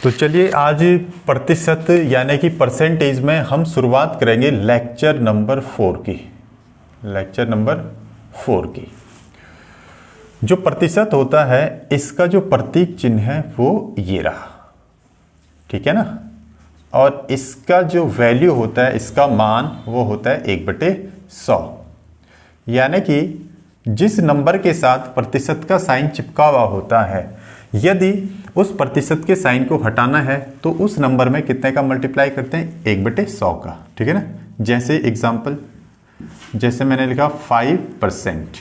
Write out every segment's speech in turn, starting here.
तो चलिए आज प्रतिशत यानी कि परसेंटेज में हम शुरुआत करेंगे लेक्चर नंबर 4 की। लेक्चर नंबर 4 की जो प्रतिशत होता है इसका जो प्रतीक चिन्ह है वो ये रहा, ठीक है ना। और इसका जो वैल्यू होता है, इसका मान वो होता है 1/100। यानी कि जिस नंबर के साथ प्रतिशत का साइन चिपका हुआ होता है, यदि उस प्रतिशत के साइन को हटाना है तो उस नंबर में कितने का मल्टीप्लाई करते हैं, 1/100 का, ठीक है ना। जैसे एग्जांपल, जैसे मैंने लिखा 5%।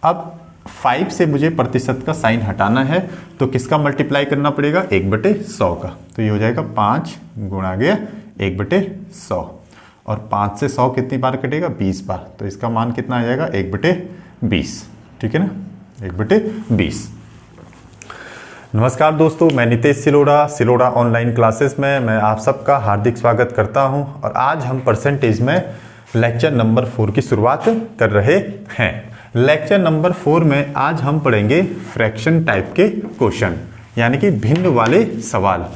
अब 5 से मुझे प्रतिशत का साइन हटाना है तो किसका मल्टीप्लाई करना पड़ेगा, 1/100 का। तो ये हो जाएगा 5 गुणा गया 1/100। और 5 से 100 कितनी बार कटेगा, 20 बार। तो इसका मान कितना आ जाएगा, 1/20, ठीक है ना, 1/20। नमस्कार दोस्तों, मैं नितेश सिलोड़ा ऑनलाइन क्लासेस में मैं आप सबका हार्दिक स्वागत करता हूं। और आज हम परसेंटेज में लेक्चर नंबर 4 की शुरुआत कर रहे हैं। लेक्चर नंबर 4 में आज हम पढ़ेंगे फ्रैक्शन टाइप के क्वेश्चन, यानी कि भिन्न वाले सवाल।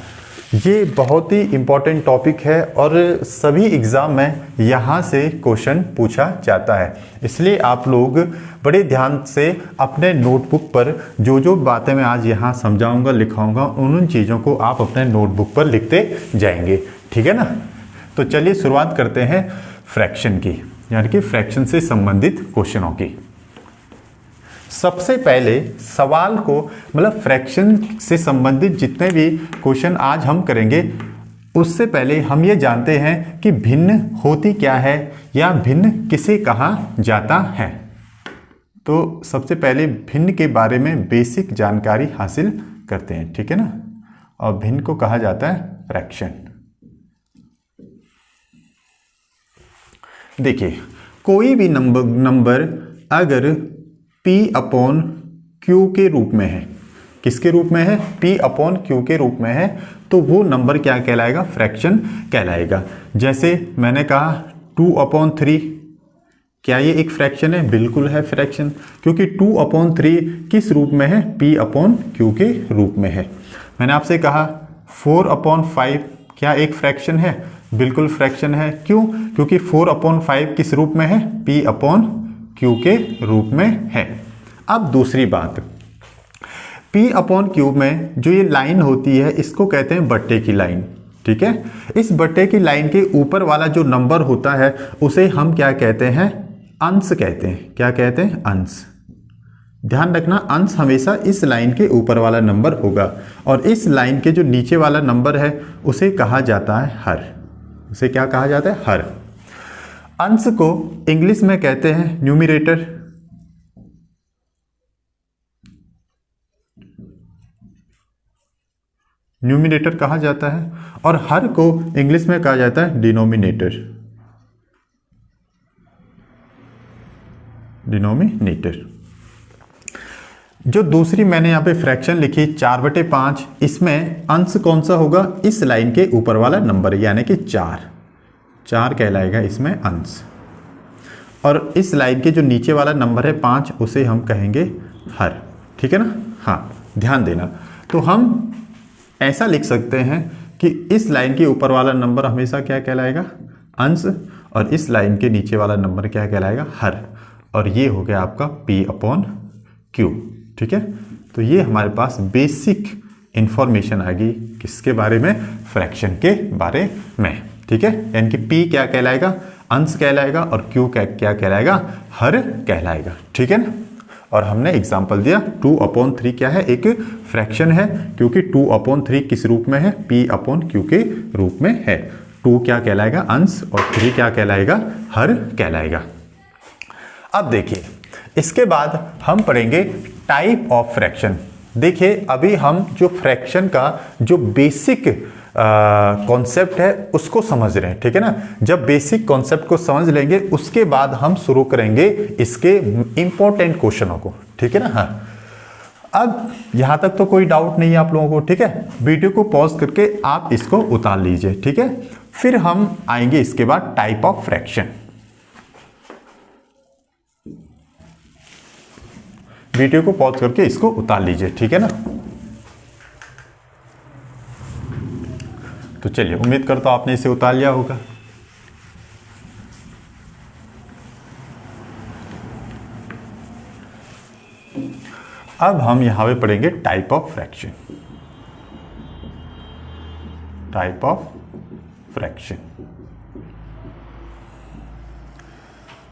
ये बहुत ही इम्पोर्टेंट टॉपिक है और सभी एग्ज़ाम में यहाँ से क्वेश्चन पूछा जाता है। इसलिए आप लोग बड़े ध्यान से अपने नोटबुक पर जो जो बातें मैं आज यहाँ समझाऊंगा, लिखाऊंगा, उन चीज़ों को आप अपने नोटबुक पर लिखते जाएंगे, ठीक है ना। तो चलिए शुरुआत करते हैं फ्रैक्शन की, यानी कि फ्रैक्शन से संबंधित क्वेश्चनों की। सबसे पहले सवाल को, मतलब फ्रैक्शन से संबंधित जितने भी क्वेश्चन आज हम करेंगे, उससे पहले हम ये जानते हैं कि भिन्न होती क्या है या भिन्न किसे कहा जाता है। तो सबसे पहले भिन्न के बारे में बेसिक जानकारी हासिल करते हैं, ठीक है ना। और भिन्न को कहा जाता है फ्रैक्शन। देखिए, कोई भी नंबर अगर P/Q के रूप में है, किसके रूप में है, P/Q के रूप में है, तो वो नंबर क्या कहलाएगा, फ्रैक्शन कहलाएगा। जैसे मैंने कहा 2/3, क्या ये एक फ्रैक्शन है, बिल्कुल है फ्रैक्शन, क्योंकि 2/3 किस रूप में है, P/Q के रूप में है। मैंने आपसे कहा 4/5, क्या एक फ्रैक्शन है, बिल्कुल फ्रैक्शन है। क्यों, क्योंकि 4/5 किस रूप में है, P/Q के रूप में है। अब दूसरी बात, P/Q में जो ये लाइन होती है इसको कहते हैं बट्टे की लाइन, ठीक है। इस बट्टे की लाइन के ऊपर वाला जो नंबर होता है उसे हम क्या कहते हैं, अंश कहते हैं। क्या कहते हैं, अंश। ध्यान रखना, अंश हमेशा इस लाइन के ऊपर वाला नंबर होगा और इस लाइन के जो नीचे वाला नंबर है उसे कहा जाता है हर। उसे क्या कहा जाता है, हर। अंश को इंग्लिश में कहते हैं न्यूमरेटर, न्यूमरेटर कहा जाता है, और हर को इंग्लिश में कहा जाता है डिनोमिनेटर, डिनोमिनेटर। जो दूसरी मैंने यहाँ पे फ्रैक्शन लिखी 4/5, इसमें अंश कौन सा होगा, इस लाइन के ऊपर वाला नंबर, यानी कि 4 कहलाएगा इसमें अंश। और इस लाइन के जो नीचे वाला नंबर है 5, उसे हम कहेंगे हर, ठीक है ना। हाँ, ध्यान देना। तो हम ऐसा लिख सकते हैं कि इस लाइन के ऊपर वाला नंबर हमेशा क्या कहलाएगा, अंश, और इस लाइन के नीचे वाला नंबर क्या कहलाएगा, हर। और ये हो गया आपका P/Q, ठीक है। तो ये हमारे पास बेसिक इंफॉर्मेशन आ गई किसके बारे में, फ्रैक्शन के बारे में, ठीक है। यानी कि P क्या कहलाएगा, अंश कहलाएगा, और Q क्या कहलाएगा, हर कहलाएगा, ठीक है ना। और हमने एग्जांपल दिया 2/3 क्या है, एक फ्रैक्शन है, क्योंकि 2/3 किस रूप में है, P/Q के रूप में है। 2 क्या कहलाएगा, अंश, और 3 क्या कहलाएगा, हर कहलाएगा। अब देखिए, इसके बाद हम पढ़ेंगे टाइप ऑफ फ्रैक्शन। देखिए, अभी हम जो फ्रैक्शन का जो बेसिक कॉन्सेप्ट है उसको समझ रहे हैं, ठीक है ना। जब बेसिक कॉन्सेप्ट को समझ लेंगे उसके बाद हम शुरू करेंगे इसके इंपॉर्टेंट क्वेश्चनों को, ठीक है ना। हाँ, अब यहां तक तो कोई डाउट नहीं है आप लोगों को, ठीक है। वीडियो को पॉज करके आप इसको उतार लीजिए, ठीक है। फिर हम आएंगे इसके बाद टाइप ऑफ फ्रैक्शन। वीडियो को पॉज करके इसको उतार लीजिए, ठीक है ना। तो चलिए, उम्मीद करता हूं आपने इसे उतार लिया होगा। अब हम यहां पे पढ़ेंगे type of fraction. Type of fraction.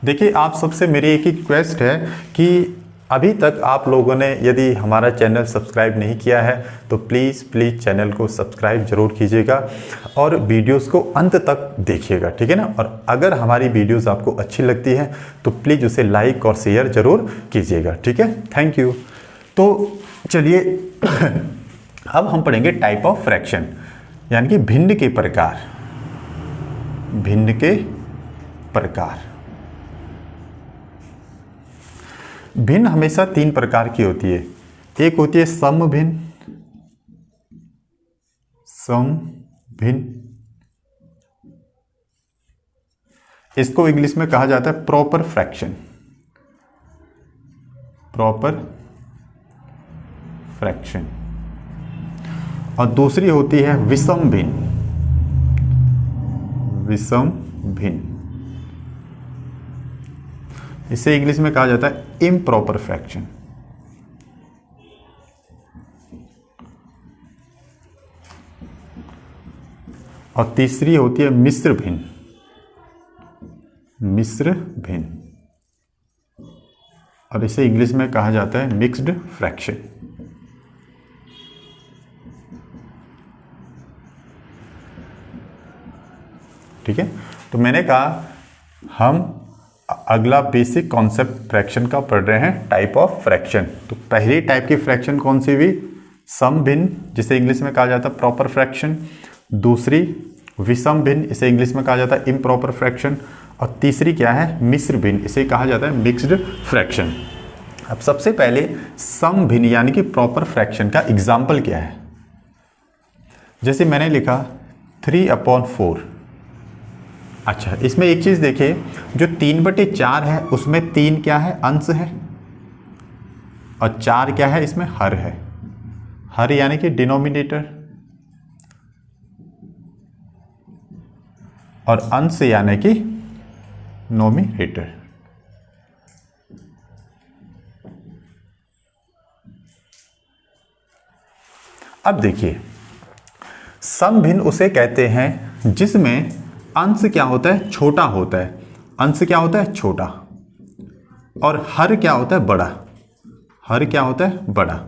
देखिए, आप सबसे मेरी एक ही रिक्वेस्ट है कि अभी तक आप लोगों ने यदि हमारा चैनल सब्सक्राइब नहीं किया है तो प्लीज़ चैनल को सब्सक्राइब जरूर कीजिएगा और वीडियोस को अंत तक देखिएगा, ठीक है ना। और अगर हमारी वीडियोस आपको अच्छी लगती है तो प्लीज़ उसे लाइक और शेयर जरूर कीजिएगा, ठीक है। Thank you. तो चलिए अब हम पढ़ेंगे टाइप ऑफ फ्रैक्शन, यानी कि भिन्न के प्रकार। भिन्न के प्रकार। भिन्न हमेशा 3 प्रकार की होती है। एक होती है समभिन्न, समभिन्न, इसको इंग्लिश में कहा जाता है प्रॉपर फ्रैक्शन। Proper fraction. और दूसरी होती है विषम भिन्न। विषम भिन्न, इसे इंग्लिश में कहा जाता है इम्प्रॉपर फ्रैक्शन। और तीसरी होती है मिश्र भिन्न। मिश्र भिन्न, और इसे इंग्लिश में कहा जाता है मिक्स्ड फ्रैक्शन। ठीक है, तो मैंने कहा हम अगला बेसिक कॉन्सेप्ट फ्रैक्शन का पढ़ रहे हैं, टाइप ऑफ फ्रैक्शन। तो पहली टाइप की फ्रैक्शन कौन सी हुई? समभिन्न, जिसे इंग्लिश में कहा जाता है प्रॉपर फ्रैक्शन। दूसरी विषम भिन्न, इसे इंग्लिश में कहा जाता है इम्प्रॉपर फ्रैक्शन। और तीसरी क्या है? मिश्र भिन्न, इसे कहा जाता है मिक्स्ड फ्रैक्शन। अब सबसे पहले समभिन्न यानी कि प्रॉपर फ्रैक्शन का एग्जाम्पल क्या है? जैसे मैंने लिखा 3/4। अच्छा, इसमें एक चीज देखिए, जो 3/4 है उसमें 3 क्या है? अंश है, और 4 क्या है? इसमें हर है। हर यानी कि डिनोमिनेटर, और अंश यानी कि नोमिनेटर। अब देखिए, समभिन्न उसे कहते हैं जिसमें अंश क्या होता है? छोटा होता है। अंश क्या होता है? छोटा। और हर क्या होता है? बड़ा। हर क्या होता है? बड़ा।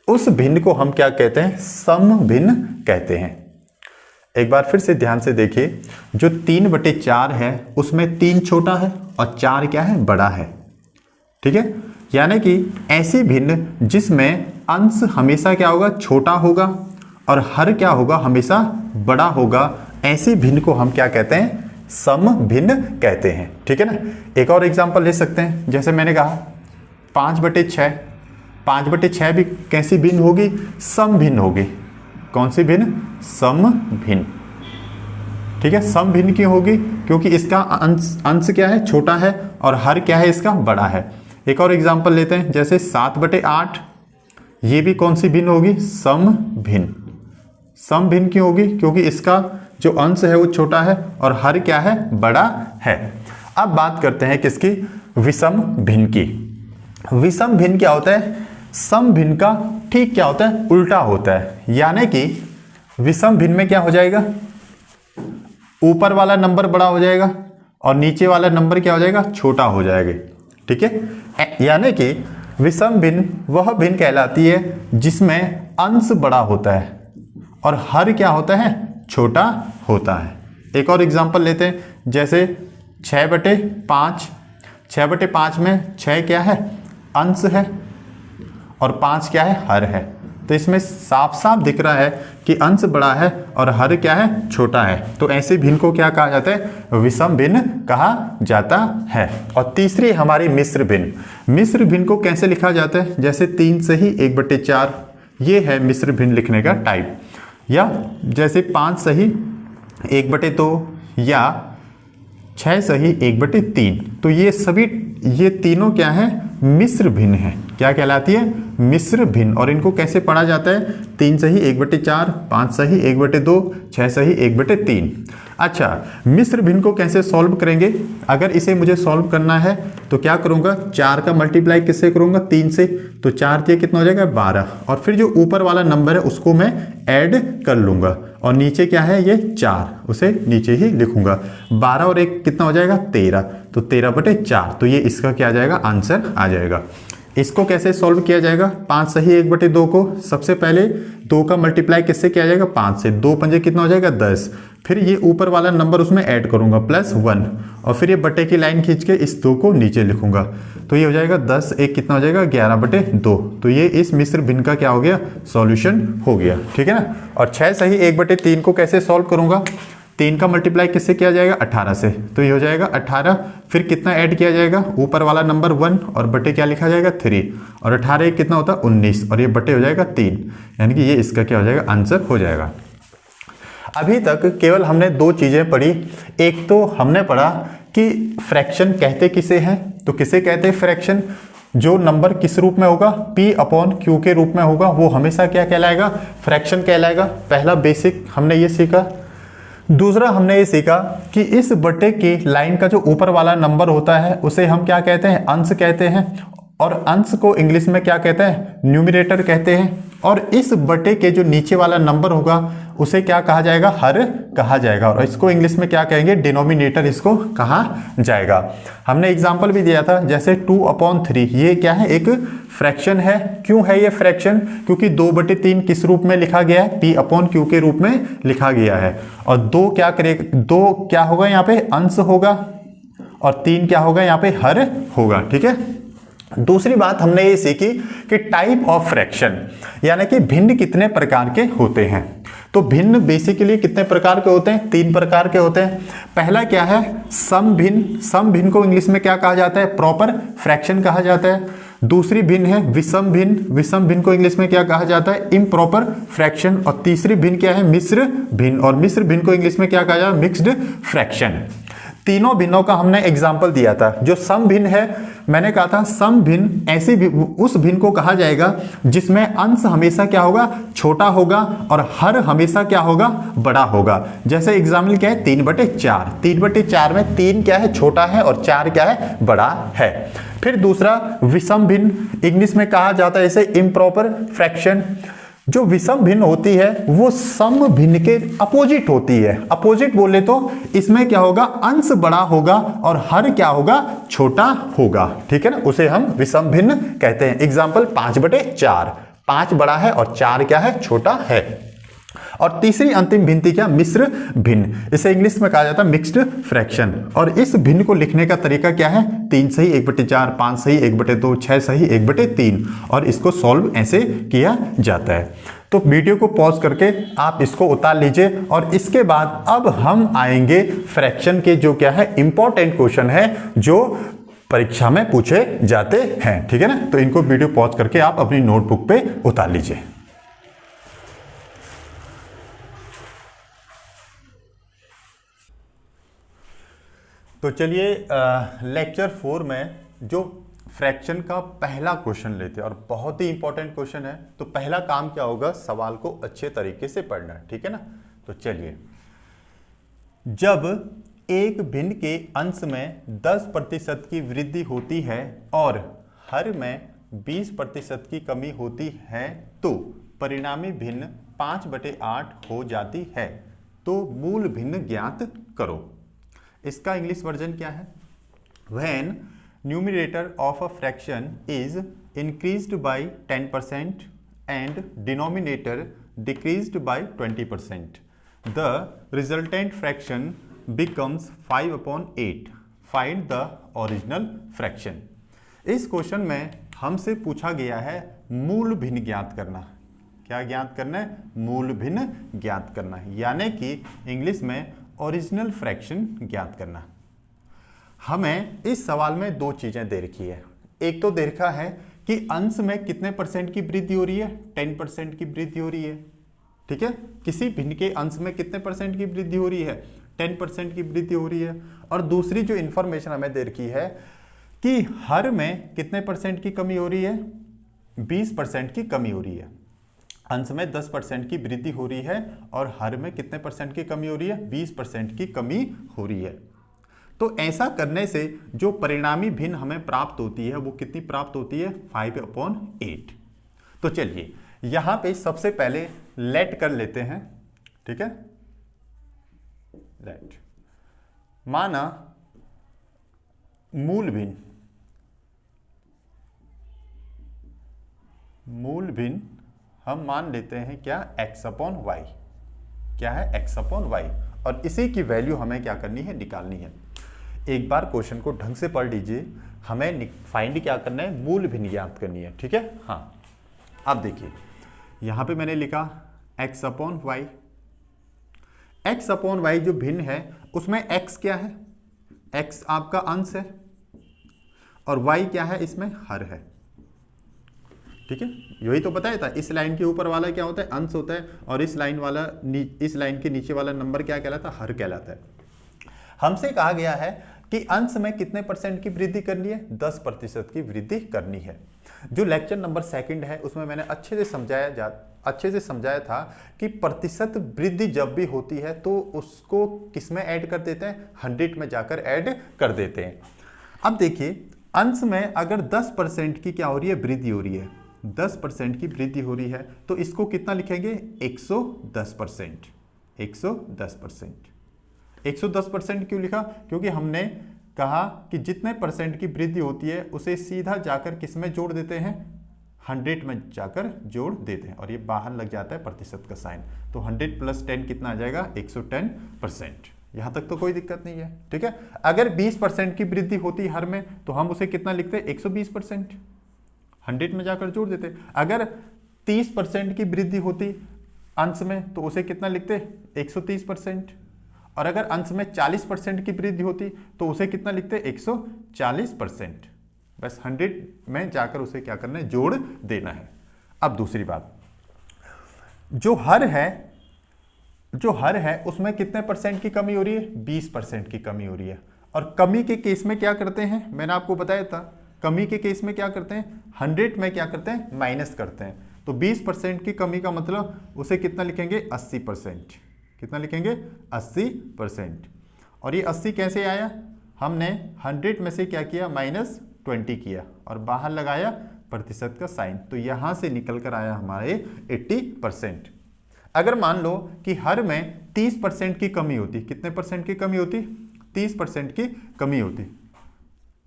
उस भिन्न को हम क्या कहते हैं? समभिन्न कहते हैं। एक बार फिर से ध्यान से देखिए, जो 3/4 है उसमें 3 छोटा है और 4 क्या है? बड़ा है। ठीक है, यानी कि ऐसी भिन्न जिसमें अंश हमेशा क्या होगा? छोटा होगा, और हर क्या होगा? हमेशा बड़ा होगा। ऐसी भिन्न को हम क्या कहते हैं? समभिन्न कहते हैं। ठीक है ना। एक और एग्जांपल ले सकते हैं, जैसे मैंने कहा 5/6। 5/6 भी कैसी भिन्न होगी? समभिन्न होगी। कौन सी भिन्न? समभिन्न। ठीक है, समभिन्न क्यों होगी? क्योंकि इसका अंश क्या है? छोटा है, और हर क्या है? इसका बड़ा है। एक और एग्जांपल लेते हैं, जैसे 7/8। ये भी कौन सी भिन्न होगी? समभिन्न। समभिन्न क्यों होगी? क्योंकि इसका जो अंश है वो छोटा है, और हर क्या है? बड़ा है। अब बात करते हैं किसकी? विषम भिन्न की। विषम भिन्न क्या होता है? समभिन्न का ठीक क्या होता है? उल्टा होता है। यानी कि विषम भिन्न में क्या हो जाएगा? ऊपर वाला नंबर बड़ा हो जाएगा और नीचे वाला नंबर क्या हो जाएगा? छोटा हो जाएगा। ठीक है, यानी कि विषम भिन्न वह भिन्न कहलाती है जिसमें अंश बड़ा होता है और हर क्या होता है? छोटा होता है। एक और एग्जांपल लेते हैं, जैसे 6/5। 6/5 में 6 क्या है? अंश है, और 5 क्या है? हर है। तो इसमें साफ साफ दिख रहा है कि अंश बड़ा है और हर क्या है? छोटा है। तो ऐसे भिन्न को क्या कहा जाता है? विषम भिन्न कहा जाता है। और तीसरी हमारी मिश्र भिन्न। मिश्र भिन्न को कैसे लिखा जाता है? जैसे 3 से ही 1/4, ये है मिश्र भिन्न लिखने का टाइप। या जैसे 5 सही 1/2, या 6 सही 1/3। तो ये सभी, ये तीनों क्या है? मिश्र भिन्न है। क्या कहलाती है? मिश्र भिन्न। और इनको कैसे पढ़ा जाता है? 3 सही 1/4, 5 सही 1/2, 6 सही 1/3। अच्छा, मिश्र भिन्न को कैसे सॉल्व करेंगे? अगर इसे मुझे सॉल्व करना है तो क्या करूंगा? 4 का मल्टीप्लाई किससे करूंगा? 3 से। तो 4 ये कितना हो जाएगा? 12। और फिर जो ऊपर वाला नंबर है उसको मैं ऐड कर लूंगा, और नीचे क्या है? ये 4, उसे नीचे ही लिखूंगा। 12 और 1 कितना हो जाएगा? 13। तो 13/4। तो ये इसका क्या आ जाएगा? आंसर आ जाएगा। इसको कैसे सॉल्व किया जाएगा? 5 सही 1/2 को सबसे पहले 2 का मल्टीप्लाई किससे किया जाएगा? 5 से। 2 पंजे कितना हो जाएगा? 10। फिर ये ऊपर वाला नंबर उसमें ऐड करूंगा +1, और फिर ये बटे की लाइन खींच के इस 2 को नीचे लिखूंगा। तो ये हो जाएगा 10, 1 कितना हो जाएगा? 11/2। तो ये इस मिश्र भिन्न का क्या हो गया? सॉल्यूशन हो गया। ठीक है ना। और 6 सही 1/3 को कैसे सॉल्व करूंगा? 3 का मल्टीप्लाई किससे किया जाएगा? 18 से। तो ये हो जाएगा 18। फिर कितना ऐड किया जाएगा? ऊपर वाला नंबर 1 और बटे क्या लिखा जाएगा? 3। और 18 1 कितना होता है? 19, और ये बटे हो जाएगा 3। यानी कि ये इसका क्या हो जाएगा? आंसर हो जाएगा। अभी तक केवल हमने 2 चीजें पढ़ी। एक तो हमने पढ़ा कि फ्रैक्शन कहते किसे हैं। तो किसे कहते हैं फ्रैक्शन? जो नंबर किस रूप में होगा? P/Q के रूप में होगा, वो हमेशा क्या कहलाएगा? फ्रैक्शन कहलाएगा। पहला बेसिक हमने ये सीखा। दूसरा हमने ये सीखा कि इस बटे की लाइन का जो ऊपर वाला नंबर होता है उसे हम क्या कहते हैं? अंश कहते हैं। और अंश को इंग्लिश में क्या कहते हैं? न्यूमरेटर कहते हैं। और इस बटे के जो नीचे वाला नंबर होगा उसे क्या कहा जाएगा? हर कहा जाएगा। और इसको इंग्लिश में क्या कहेंगे? डिनोमिनेटर इसको कहा जाएगा। हमने एग्जांपल भी दिया था, जैसे 2/3। ये क्या है? एक फ्रैक्शन है। क्यों है ये फ्रैक्शन? क्योंकि 2/3 किस रूप में लिखा गया है? P/Q के रूप में लिखा गया है। और 2 क्या करेगा? 2 क्या होगा? यहाँ पे अंश होगा, और 3 क्या होगा? यहाँ पे हर होगा। ठीक है। दूसरी बात हमने ये सीखी कि टाइप ऑफ फ्रैक्शन, यानी कि भिन्न कितने प्रकार के होते हैं। तो भिन्न बेसिकली कितने प्रकार के होते हैं? 3 प्रकार के होते हैं। पहला क्या है? सम भिन्न। सम भिन्न को इंग्लिश में क्या कहा जाता है? प्रॉपर फ्रैक्शन कहा जाता है। दूसरी भिन्न है विषम भिन्न। विषम भिन्न को इंग्लिश में क्या कहा जाता है? Improper fraction. और तीसरी भिन्न क्या है? मिश्र भिन्न। और मिश्र भिन्न को इंग्लिश में क्या कहा जाता है? Mixed fraction. तीनों भिन्नों का हमने एग्जाम्पल दिया था। जो सम भिन्न है, मैंने कहा था सम भिन्न ऐसी उस भिन्न को कहा जाएगा जिसमें अंश हमेशा क्या होगा? छोटा होगा, और हर हमेशा क्या होगा? बड़ा होगा। जैसे एग्जाम्पल क्या है? 3/4। 3/4 में 3 क्या है? छोटा है, और 4 क्या है? बड़ा है। फिर दूसरा विषम भिन्न, इंग्लिश में कहा जाता है इसे इम्प्रॉपर फ्रैक्शन। जो विषम भिन्न होती है वो सम भिन्न के अपोजिट होती है। अपोजिट बोले तो इसमें क्या होगा? अंश बड़ा होगा और हर क्या होगा? छोटा होगा। ठीक है ना। उसे हम विषम भिन्न कहते हैं। एग्जाम्पल 5/4। 5 बड़ा है और 4 क्या है? छोटा है। और तीसरी अंतिम भिन्न क्या? मिश्र भिन्न। इसे इंग्लिश में कहा जाता है मिक्स्ड फ्रैक्शन। और इस भिन्न को लिखने का तरीका क्या है? 3 सही 1/4, 5 सही 1/2, 6 सही 1/3। और इसको सॉल्व ऐसे किया जाता है। तो वीडियो को पॉज करके आप इसको उतार लीजिए, और इसके बाद अब हम आएंगे फ्रैक्शन के जो क्या है? इंपॉर्टेंट क्वेश्चन है जो परीक्षा में पूछे जाते हैं। ठीक है ना। तो इनको वीडियो पॉज करके आप अपनी नोटबुक पे उतार लीजिए। तो चलिए लेक्चर 4 में जो फ्रैक्शन का पहला क्वेश्चन लेते हैं, और बहुत ही इंपॉर्टेंट क्वेश्चन है। तो पहला काम क्या होगा? सवाल को अच्छे तरीके से पढ़ना है। ठीक है ना। तो चलिए, जब एक भिन्न के अंश में 10% की वृद्धि होती है और हर में 20% की कमी होती है तो परिणामी भिन्न 5/8 हो जाती है। तो मूल भिन्न ज्ञात करो। इसका इंग्लिश वर्जन क्या है? When numerator of a fraction is increased by 10% and denominator decreased by 20%, the resultant fraction becomes 5/8. Find the original fraction. इस क्वेश्चन में हमसे पूछा गया है मूल भिन्न ज्ञात करना। क्या ज्ञात करना है? मूल भिन्न ज्ञात करना है, यानी कि इंग्लिश में ओरिजिनल फ्रैक्शन ज्ञात करना। हमें इस सवाल में 2 चीजें दे रखी है। एक तो दे रखा है कि अंश में कितने परसेंट की वृद्धि हो रही है? 10% की वृद्धि हो रही है। ठीक है। किसी भिन्न के अंश में कितने परसेंट की वृद्धि हो रही है? 10% की वृद्धि हो रही है। और दूसरी जो इंफॉर्मेशन हमें दे रखी है कि हर में कितने परसेंट की कमी हो रही है, 20% की कमी हो रही है। अंश में 10% की वृद्धि हो रही है और हर में कितने परसेंट की कमी हो रही है, 20% की कमी हो रही है। तो ऐसा करने से जो परिणामी भिन्न हमें प्राप्त होती है वो कितनी प्राप्त होती है, 5/8। तो चलिए यहां पे सबसे पहले लेट कर लेते हैं, ठीक है। लेट माना मूल भिन्न हम मान लेते हैं क्या, x/y। क्या है, x/y। और इसी की वैल्यू हमें क्या करनी है, निकालनी है। एक बार क्वेश्चन को ढंग से पढ़ लीजिए, हमें फाइंड क्या करना है, मूल भिन्न ज्ञात करनी है, ठीक है। हाँ, अब देखिए यहां पे मैंने लिखा x/y। x/y जो भिन्न है उसमें x क्या है, x आपका अंश है और y क्या है, इसमें हर है, ठीक है। यही तो बताया था, इस लाइन के ऊपर वाला क्या होता है, अंश होता है, और इस लाइन के नीचे वाला नंबर क्या कहलाता है, हर कहलाता है। हमसे कहा गया है कि अंश में कितने परसेंट की वृद्धि करनी है, 10% की वृद्धि करनी है। जो लेक्चर नंबर 2 है उसमें मैंने अच्छे से समझाया था कि प्रतिशत वृद्धि जब भी होती है तो उसको किस में ऐड कर देते हैं, 100 में जाकर ऐड कर देते हैं। अब देखिए अंश में अगर 10% की क्या हो रही है, वृद्धि हो रही है, 10% की वृद्धि हो रही है, तो इसको कितना लिखेंगे, 110%। 110%। 110% क्यों लिखा, क्योंकि हमने कहा कि जितने परसेंट की वृद्धि होती है उसे सीधा जाकर किस में जोड़ देते हैं, 100 में जाकर जोड़ देते हैं, और ये बाहर लग जाता है प्रतिशत का साइन। तो 100 + 10 कितना आ जाएगा, 110%। यहां तक तो कोई दिक्कत नहीं है, ठीक है। अगर 20% की वृद्धि होती हर में तो हम उसे कितना लिखते हैं, 120%, 100 में जाकर जोड़ देते। अगर 30% की वृद्धि होती अंश में तो उसे कितना लिखते, 130%। और अगर अंश में 40% की वृद्धि होती तो उसे कितना लिखते, 140%। बस 100 में जाकर उसे क्या करना है, जोड़ देना है। अब दूसरी बात, जो हर है उसमें कितने परसेंट की कमी हो रही है, 20% की कमी हो रही है। और कमी के केस में क्या करते हैं, मैंने आपको बताया था, कमी के केस में क्या करते हैं, 100 में क्या करते हैं, माइनस करते हैं। तो 20% की कमी का मतलब उसे कितना लिखेंगे, 80%। कितना लिखेंगे, 80%। और ये 80 कैसे आया, हमने 100 में से क्या किया, -20 किया और बाहर लगाया प्रतिशत का साइन, तो यहां से निकल कर आया हमारे 80%। अगर मान लो कि हर में 30% की कमी होती, कितने परसेंट की कमी होती, 30% की कमी होती,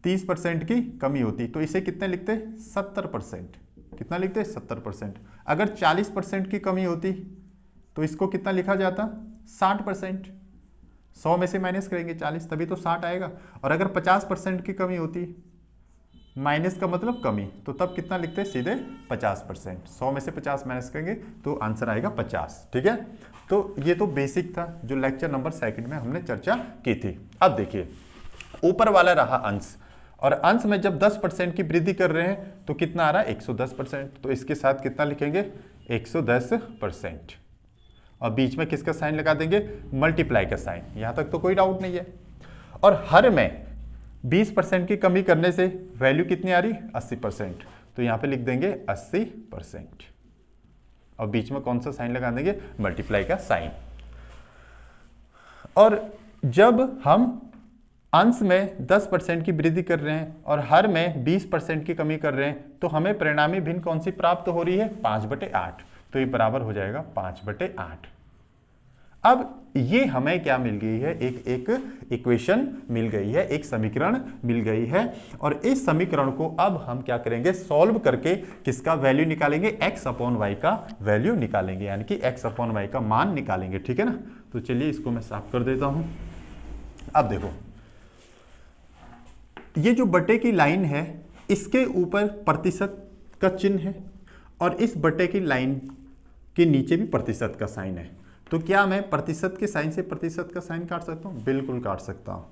30% की कमी होती, तो इसे कितने लिखते, 70%। कितना लिखते, 70%। अगर 40% की कमी होती तो इसको कितना लिखा जाता, 60%। 100 में से माइनस करेंगे 40, तभी तो 60 आएगा। और अगर 50% की कमी होती, माइनस का मतलब कमी, तो तब कितना लिखते, सीधे 50%। 100 में से 50 माइनस करेंगे तो आंसर आएगा 50, ठीक है। तो ये तो बेसिक था जो लेक्चर नंबर 2 में हमने चर्चा की थी। अब देखिए ऊपर वाला रहा अंश, और अंश में जब 10% की वृद्धि कर रहे हैं तो कितना आ रहा है, 110%। तो इसके साथ कितना लिखेंगे, 110%। और बीच में किसका साइन लगा देंगे, मल्टीप्लाई का साइन। यहां तक तो कोई डाउट नहीं है। और हर में 20% की कमी करने से वैल्यू कितनी आ रही, 80%। तो यहां पे लिख देंगे 80%, और बीच में कौन सा साइन लगा देंगे, मल्टीप्लाई का साइन। और जब हम अंश में 10% की वृद्धि कर रहे हैं और हर में 20% की कमी कर रहे हैं, तो हमें परिणामी भिन्न कौन सी प्राप्त हो रही है, 5/8। तो ये बराबर हो जाएगा 5/8। अब ये हमें क्या मिल गई है, एक इक्वेशन मिल गई है, एक समीकरण मिल गई है। और इस समीकरण को अब हम क्या करेंगे, सॉल्व करके किसका वैल्यू निकालेंगे, x/y का वैल्यू निकालेंगे, यानी कि x/y का मान निकालेंगे, ठीक है ना। तो चलिए इसको मैं साफ कर देता हूं। अब देखो ये जो बटे की लाइन है इसके ऊपर प्रतिशत का चिन्ह है, और इस बटे की लाइन के नीचे भी प्रतिशत का साइन है। तो क्या मैं प्रतिशत के साइन से प्रतिशत का साइन काट सकता हूं, बिल्कुल काट सकता हूं,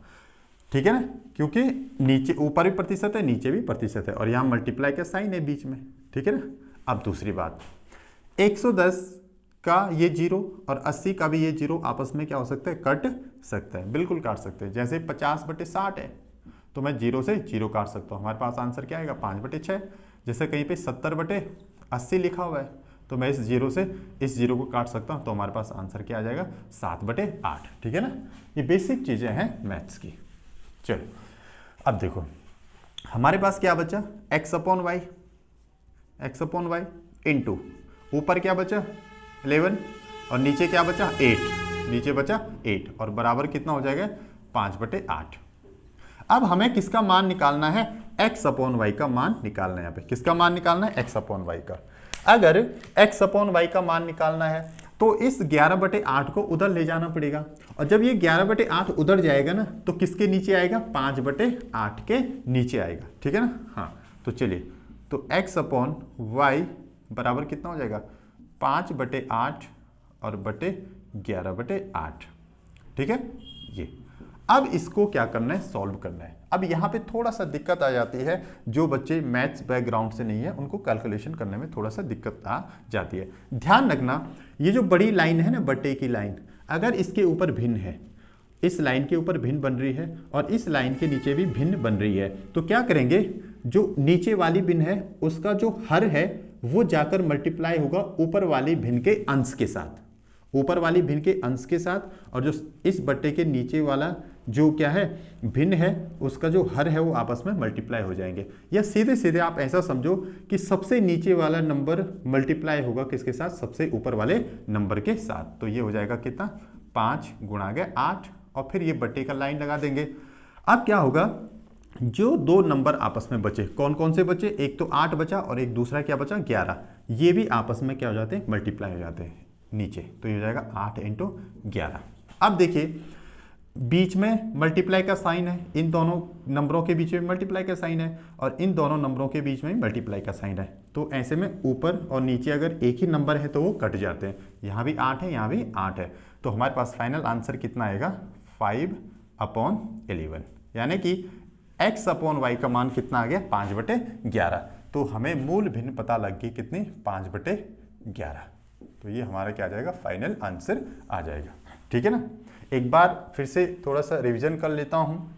ठीक है ना, क्योंकि नीचे ऊपर भी प्रतिशत है, नीचे भी प्रतिशत है, और यहां मल्टीप्लाई का साइन है बीच में, ठीक है ना। अब दूसरी बात, 110 का ये 0 और 80 का भी ये 0 आपस में क्या हो सकता है, कट सकता है, बिल्कुल काट सकते हैं। जैसे 50/60 है तो मैं 0 से 0 काट सकता हूँ। हमारे पास आंसर क्या आएगा 5/6। जैसे कहीं पे 70/80 लिखा हुआ है तो मैं इस 0 से इस 0 को काट सकता हूँ, तो हमारे पास आंसर क्या आ जाएगा 7/8। ठीक है ना, ये बेसिक चीज़ें हैं मैथ्स की। चलो अब देखो हमारे पास क्या बचा x/y, x/y इंटू ऊपर क्या बचा 11 और नीचे क्या बचा 8, नीचे बचा 8 और बराबर कितना हो जाएगा 5/8। अब हमें किसका मान निकालना है x/y का मान निकालना है। यहाँ पे किसका मान निकालना है x/y का। अगर x/y का मान निकालना है तो इस 11/8 को उधर ले जाना पड़ेगा, और जब ये 11/8 उधर जाएगा ना तो किसके नीचे आएगा 5/8 के नीचे आएगा। ठीक है ना, हाँ तो चलिए, तो x/y बराबर कितना हो जाएगा 5/8 और बटे 11/8। ठीक है, ये अब इसको क्या करना है सॉल्व करना है। अब यहाँ पे थोड़ा सा दिक्कत आ जाती है, जो बच्चे मैथ्स बैकग्राउंड से नहीं है उनको कैलकुलेशन करने में थोड़ा सा दिक्कत आ जाती है। ध्यान रखना ये जो बड़ी लाइन है ना बटे की लाइन, अगर इसके ऊपर भिन्न है, इस लाइन के ऊपर भिन्न बन रही है और इस लाइन के नीचे भी भिन्न बन रही है, तो क्या करेंगे जो नीचे वाली भिन्न है उसका जो हर है वो जाकर मल्टीप्लाई होगा ऊपर वाली भिन्न के अंश के साथ, ऊपर वाली भिन्न के अंश के साथ, और जो इस बट्टे के नीचे वाला जो क्या है भिन्न है उसका जो हर है वो आपस में मल्टीप्लाई हो जाएंगे। या सीधे सीधे आप ऐसा समझो कि सबसे नीचे वाला नंबर मल्टीप्लाई होगा किसके साथ सबसे ऊपर वाले नंबर के साथ। तो ये हो जाएगा कितना 5 गुणा गया 8 और फिर ये बट्टे का लाइन लगा देंगे। अब क्या होगा जो दो नंबर आपस में बचे, कौन कौन से बचे, एक तो 8 बचा और एक दूसरा क्या बचा 11, ये भी आपस में क्या हो जाते हैं मल्टीप्लाई हो जाते हैं नीचे। तो ये हो जाएगा 8 × 11। अब देखिए बीच में मल्टीप्लाई का साइन है, इन दोनों नंबरों के बीच में मल्टीप्लाई का साइन है और इन दोनों नंबरों के बीच में मल्टीप्लाई का साइन है। तो ऐसे में ऊपर और नीचे अगर एक ही नंबर है तो वो कट जाते हैं, यहाँ भी 8 है यहाँ भी 8 है। तो हमारे पास फाइनल आंसर कितना आएगा 5/11, यानी कि x/y का मान कितना आ गया 5/11। तो हमें मूल भिन्न पता लग गई कितनी 5/11। तो ये हमारा क्या आ जाएगा फाइनल आंसर आ जाएगा। ठीक है ना, एक बार फिर से थोड़ा सा रिवीजन कर लेता हूँ।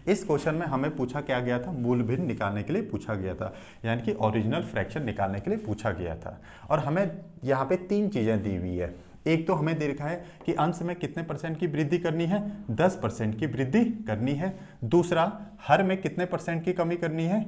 इस क्वेश्चन में हमें पूछा क्या गया था, मूल भिन्न निकालने के लिए पूछा गया था, यानी कि ओरिजिनल फ्रैक्शन निकालने के लिए पूछा गया था। और हमें यहाँ पे 3 चीज़ें दी हुई है। एक तो हमें दे रखा है कि अंश में कितने % की वृद्धि करनी है 10% की वृद्धि करनी है। दूसरा हर में कितने % की कमी करनी है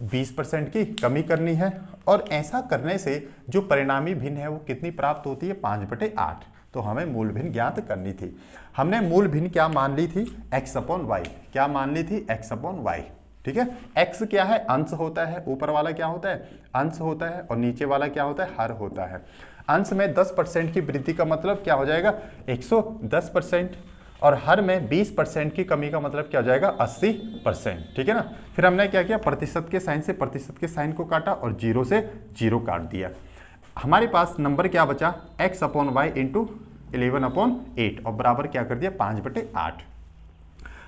20% की कमी करनी है। और ऐसा करने से जो परिणामी भिन्न है वो कितनी प्राप्त होती है 5/8। तो हमें मूल भिन्न ज्ञात करनी थी। हमने मूल भिन्न क्या मान ली थी x/y, क्या मान ली थी x/y। ठीक है, x क्या है अंश होता है, ऊपर वाला क्या होता है अंश होता है और नीचे वाला क्या होता है हर होता है। अंश में 10% की वृद्धि का मतलब क्या हो जाएगा 110%, और हर में 20% की कमी का मतलब क्या हो जाएगा 80%। ठीक है ना, फिर हमने क्या किया प्रतिशत के साइन से प्रतिशत के साइन को काटा और 0 से 0 काट दिया। हमारे पास नंबर क्या बचा x/y इंटू 11/8 और बराबर क्या कर दिया 5/8।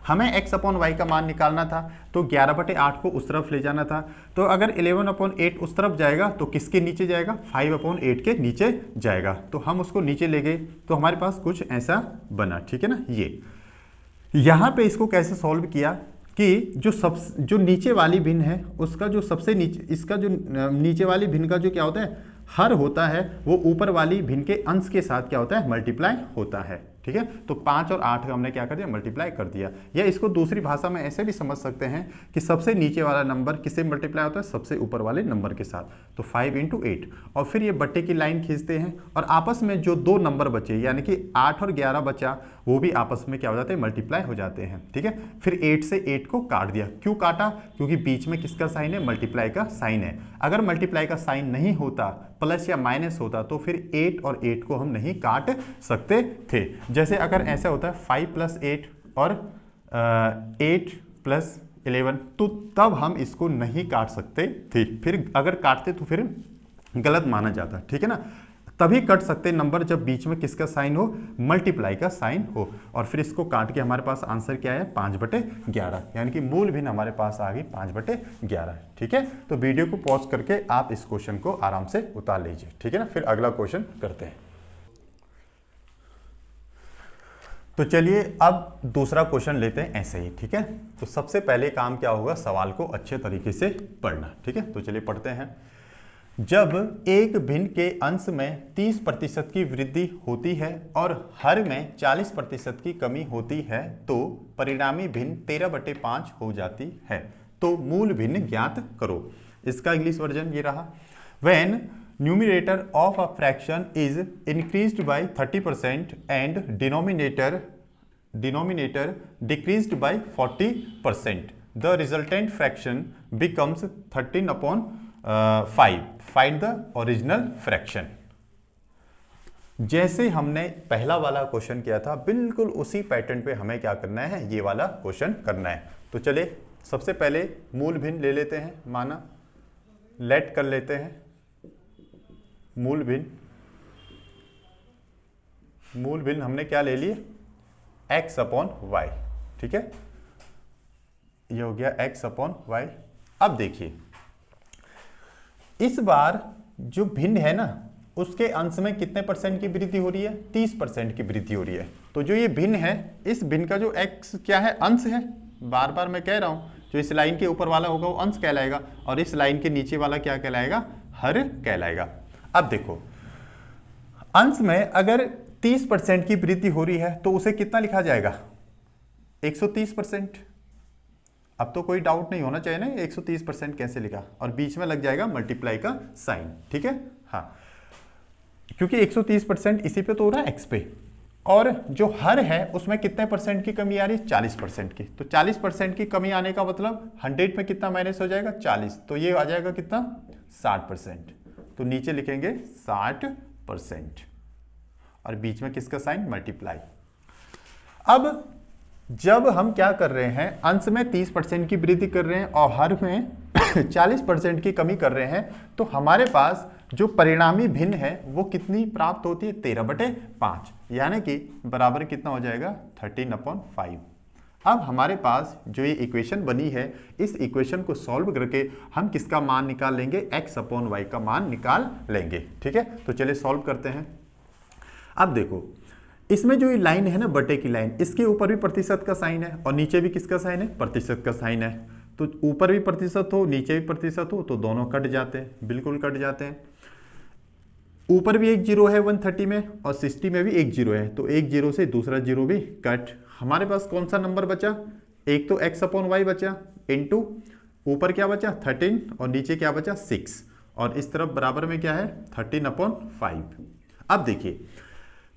हमें x/y का मान निकालना था तो 11/8 को उस तरफ ले जाना था। तो अगर 11/8 उस तरफ जाएगा तो किसके नीचे जाएगा 5/8 के नीचे जाएगा। तो हम उसको नीचे ले गए तो हमारे पास कुछ ऐसा बना। ठीक है ना, ये यहाँ पे इसको कैसे सॉल्व किया कि जो नीचे वाली भिन्न है उसका जो सबसे नीचे, इसका जो नीचे वाली भिन्न का जो क्या होता है हर होता है वो ऊपर वाली भिन्न के अंश के साथ क्या होता है मल्टीप्लाई होता है। ठीक है, तो 5 और 8 का हमने क्या कर दिया मल्टीप्लाई कर दिया। या इसको दूसरी भाषा में ऐसे भी समझ सकते हैं कि सबसे नीचे वाला नंबर किससे मल्टीप्लाई होता है सबसे ऊपर वाले नंबर के साथ। तो 5 × 8 और फिर ये बट्टे की लाइन खींचते हैं और आपस में जो दो नंबर बचे यानी कि 8 और 11 बचा वो भी आपस में क्या हो जाते हैं मल्टीप्लाई हो जाते हैं। ठीक है, फिर 8 से 8 को काट दिया। क्यों काटा, क्योंकि बीच में किसका साइन है मल्टीप्लाई का साइन है। अगर मल्टीप्लाई का साइन नहीं होता प्लस या माइनस होता तो फिर 8 और 8 को हम नहीं काट सकते थे। जैसे अगर ऐसा होता है 5 + 8 और 8 + 11 तो तब हम इसको नहीं काट सकते थे, फिर अगर काटते तो फिर गलत माना जाता। ठीक है ना, तभी कट सकते नंबर जब बीच में किसका साइन हो मल्टीप्लाई का साइन हो। और फिर इसको काट के हमारे पास आंसर क्या है 5/11, यानी कि मूल भिन्न हमारे पास आ गई 5/11। ठीक है, तो वीडियो को पॉज करके आप इस क्वेश्चन को आराम से उतार लीजिए। ठीक है ना, फिर अगला क्वेश्चन करते हैं। तो चलिए अब दूसरा क्वेश्चन लेते हैं ऐसे ही, ठीक है। तो सबसे पहले काम क्या होगा, सवाल को अच्छे तरीके से पढ़ना, ठीक है। तो चलिए पढ़ते हैं। जब एक भिन्न के अंश में 30% की वृद्धि होती है और हर में 40% की कमी होती है तो परिणामी भिन्न 13/5 हो जाती है। तो मूल भिन्न ज्ञात करो। इसका इंग्लिश वर्जन ये रहा। When numerator of a fraction is increased by 30% and denominator decreased by 40%, the resultant fraction becomes 13/5. Find the original fraction. जैसे हमने पहला वाला क्वेश्चन किया था, बिल्कुल उसी पैटर्न पे हमें क्या करना है, ये वाला क्वेश्चन करना है। तो चलिए सबसे पहले मूल भिन्न ले लेते हैं, माना लेट कर लेते हैं मूल भिन्न हमने क्या ले लिए, x/y, ठीक है। ये हो गया x/y। अब देखिए इस बार जो भिन्न है ना, उसके अंश में कितने परसेंट की वृद्धि हो रही है, 30% की वृद्धि हो रही है। तो जो ये भिन्न है, इस भिन्न का जो x क्या है, अंश है। बार बार मैं कह रहा हूं, जो इस लाइन के ऊपर वाला होगा वो अंश कहलाएगा और इस लाइन के नीचे वाला क्या कहलाएगा, हर कहलाएगा। अब देखो अंश में अगर 30% की वृद्धि हो रही है तो उसे कितना लिखा जाएगा, 130%। अब तो कोई डाउट नहीं होना चाहिए ना 130% कैसे लिखा, और बीच में लग जाएगा मल्टीप्लाई का साइन, ठीक है। हाँ, क्योंकि 130% इसी पे तो हो रहा है x पे, और जो हर है उसमें कितने परसेंट की कमी आ रही है, 40% की। तो 40% की कमी आने का मतलब 100 में कितना माइनस हो जाएगा, 40। तो ये आ जाएगा कितना, 60%। तो नीचे लिखेंगे 60% और बीच में किसका साइन, मल्टीप्लाई। अब जब हम क्या कर रहे हैं, अंश में 30% की वृद्धि कर रहे हैं और हर में 40% की कमी कर रहे हैं, तो हमारे पास जो परिणामी भिन्न है वो कितनी प्राप्त होती है, 13/5, यानी कि बराबर कितना हो जाएगा, 13/5। अब हमारे पास जो ये इक्वेशन बनी है, इस इक्वेशन को सॉल्व करके हम किसका मान निकाल लेंगे, x/y का मान निकाल लेंगे, ठीक है। तो चलिए सॉल्व करते हैं। अब देखो इसमें जो ये लाइन है ना, बटे की लाइन, इसके ऊपर भी प्रतिशत का साइन है और नीचे भी किसका साइन है, प्रतिशत का साइन है। तो ऊपर भी प्रतिशत हो, नीचे भी प्रतिशत हो, तो दोनों कट जाते हैं, बिल्कुल कट जाते हैं। ऊपर भी एक जीरो है 130 में और 60 में भी एक जीरो है, तो एक जीरो से दूसरा जीरो भी कट। हमारे पास कौन सा नंबर बचा, एक तो x/y बचा, इनटू ऊपर क्या बचा 13 और नीचे क्या बचा 6, और इस तरफ बराबर में क्या है 13/5। अब देखिए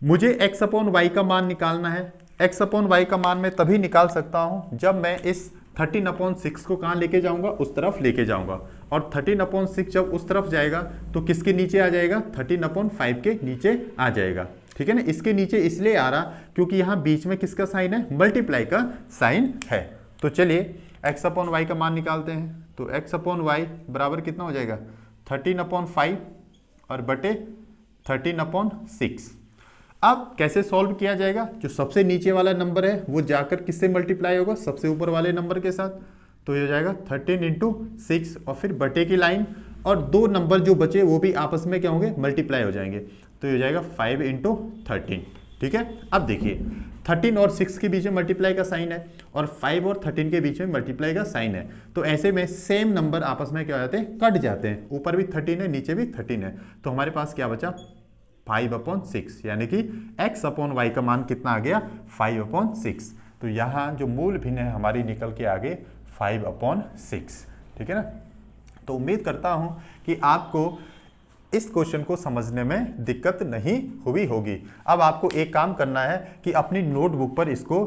मुझे x/y का मान निकालना है। x/y का मान मैं तभी निकाल सकता हूं जब मैं इस 13/6 को कहां लेके जाऊंगा, उस तरफ लेके जाऊंगा, और 13/6 जब उस तरफ जाएगा तो किसके नीचे आ जाएगा, 13/5 के नीचे आ जाएगा, ठीक है ना। इसके नीचे इसलिए आ रहा क्योंकि यहां बीच में किसका साइन है, मल्टीप्लाई का साइन है। तो चलिए x/y का मान निकालते हैं। तो x/y बराबर कितना हो जाएगा, 13/5 और बटे 13/6। अब कैसे सॉल्व किया जाएगा, जो सबसे नीचे वाला नंबर है वो जाकर किससे मल्टीप्लाई होगा, सबसे ऊपर वाले नंबर के साथ। तो ये हो जाएगा 13 × 6 और फिर बटे की लाइन, और दो नंबर जो बचे वो भी आपस में क्या होंगे, मल्टीप्लाई हो जाएंगे। तो ये हो जाएगा 5 × 13, ठीक है। अब देखिए 13 और 6 के बीच में मल्टीप्लाई का साइन है और 5 और 13 के बीच में मल्टीप्लाई का साइन है। तो ऐसे में सेम नंबर आपस में क्या हो जाते हैं, कट जाते हैं। ऊपर भी 13 है, नीचे भी 13 है, तो हमारे पास क्या बचा 5/6, यानी कि x/y का मान कितना आ गया, 5/6। तो यहाँ जो मूल भिन्न है हमारी निकल के आगे 5/6, ठीक है ना। तो उम्मीद करता हूँ कि आपको इस क्वेश्चन को समझने में दिक्कत नहीं हुई होगी। अब आपको एक काम करना है कि अपनी नोटबुक पर इसको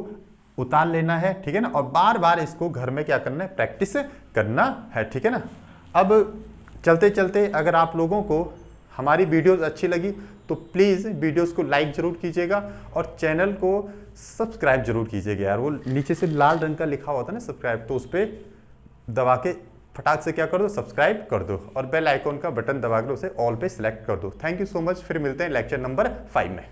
उतार लेना है, ठीक है ना, और बार बार इसको घर में क्या करना है, प्रैक्टिस करना है, ठीक है ना। अब चलते चलते अगर आप लोगों को हमारी वीडियोस अच्छी लगी तो प्लीज़ वीडियोस को लाइक जरूर कीजिएगा और चैनल को सब्सक्राइब जरूर कीजिएगा। यार वो नीचे से लाल रंग का लिखा हुआ था ना सब्सक्राइब, तो उस पर दबा के फटाक से क्या कर दो, सब्सक्राइब कर दो, और बेल आइकॉन का बटन दबा कर उसे ऑल पे सिलेक्ट कर दो। Thank you so much. फिर मिलते हैं लेक्चर नंबर 5 में।